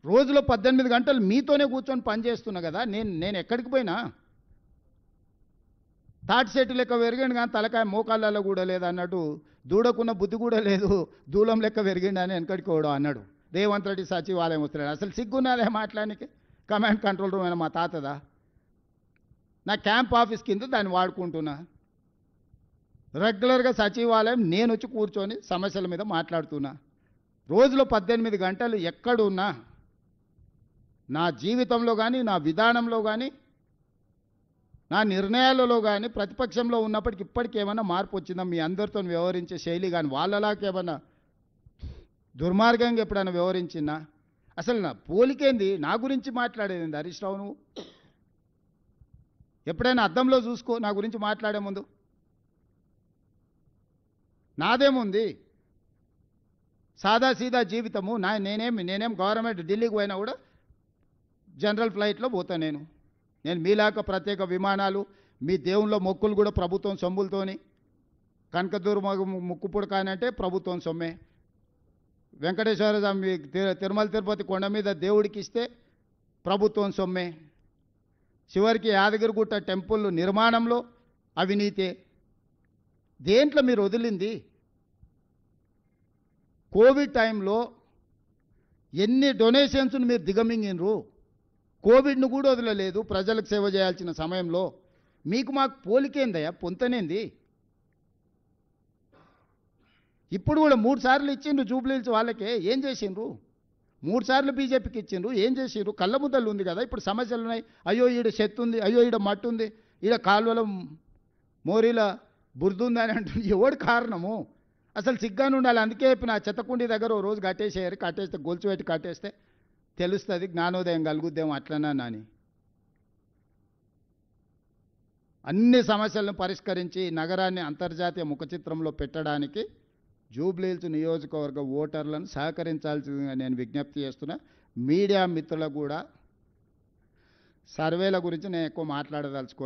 రోజులో 18 గంటలు మీతోనే కూర్చొని పని చేస్తున్నా కదా, నేను ఎక్కడికి పోయినా తాటి చెట్టు లెక్క పెరిగిండు కానీ తలకాయ మోకాళ్ళలో కూడా లేదు అన్నట్టు, దూడకున్న బుద్ధి కూడా లేదు, దూలం లెక్క పెరిగిండు అని వెనకడికి పోవడం అన్నాడు. రేవంత్ రెడ్డి సచివాలయం వస్తున్నాడు. అసలు సిగ్గున్నదే మాట్లాడానికి? కమాండ్ కంట్రోల్ రూమ్ అయినా మా తాతదా? నా క్యాంప్ ఆఫీస్ కింద దాన్ని వాడుకుంటున్నా. రెగ్యులర్గా సచివాలయం నేను వచ్చి కూర్చొని సమస్యల మీద మాట్లాడుతున్నా. రోజులో 18 గంటలు ఎక్కడున్నా నా జీవితంలో కానీ, నా విధానంలో కానీ, నా నిర్ణయాలలో కానీ ప్రతిపక్షంలో ఉన్నప్పటికి ఇప్పటికి ఏమైనా మార్పు వచ్చిందా? మీ అందరితో వ్యవహరించే శైలి కానీ వాళ్ళలాగా ఏమన్నా దుర్మార్గంగా ఎప్పుడైనా వ్యవహరించినా? అసలు నా పోలికేంది? నా గురించి మాట్లాడేది హరీష్ రావు? నువ్వు ఎప్పుడైనా అద్దంలో చూసుకో నా గురించి మాట్లాడే ముందు. నాదేముంది? సాదాసీదా జీవితము. నేనేం గవర్నమెంట్ ఢిల్లీకి పోయినా కూడా జనరల్ ఫ్లైట్లో పోతా. నేను మీలాక ప్రత్యేక విమానాలు, మీ దేవుళ్ళ మొక్కులు కూడా ప్రభుత్వం సొమ్ములతోని. కనకదుర్మ ముక్కు పుడకానంటే ప్రభుత్వం సొమ్మే. వెంకటేశ్వర స్వామి తిరుమల తిరుపతి కొండ మీద దేవుడికి ఇస్తే ప్రభుత్వం సొమ్మే. చివరికి యాదగిరిగుట్ట టెంపుల్ నిర్మాణంలో అవినీతే. దేంట్లో మీరు వదిలింది? కోవిడ్ టైంలో ఎన్ని డొనేషన్స్ను మీరు దిగమింగినరు? కోవిడ్ను కూడా వదలలేదు ప్రజలకు సేవ చేయాల్సిన సమయంలో. మీకు మాకు పోలికేందయ్యా? పొంతనేంది? ఇప్పుడు కూడా 3 సార్లు ఇచ్చిండ్రు జూబ్లీహిల్స్ వాళ్ళకే. ఏం చేసిండ్రు? 3 సార్లు బీజేపీకి ఇచ్చిండ్రు. ఏం చేసిండ్రు? కళ్ళ ముద్దలు ఉంది కదా, ఇప్పుడు సమస్యలు ఉన్నాయి. అయ్యో ఈడ చెత్త ఉంది, అయ్యో ఈడ మట్టి ఉంది, ఈడ కాలువల మోరీల బురద ఉంది అని అంటుంది. ఎవడు కారణము? అసలు సిగ్గాను ఉండాలి. అందుకే నా చెత్తకుండి దగ్గర ఓ రోజు కట్టేసేయారు. కట్టేస్తే గొలుసు పెట్టి కట్టేస్తే తెలుస్తుంది, జ్ఞానోదయం కలుగుద్దేమో అట్లనా అని. అన్ని సమస్యలను పరిష్కరించి నగరాన్ని అంతర్జాతీయ ముఖచిత్రంలో పెట్టడానికి జూబ్లీహిల్స్ నియోజకవర్గ ఓటర్లను సహకరించాల్సిందిగా నేను విజ్ఞప్తి చేస్తున్నా. మీడియా మిత్రులకు కూడా సర్వేల గురించి నేను ఎక్కువ మాట్లాడదలుచుకో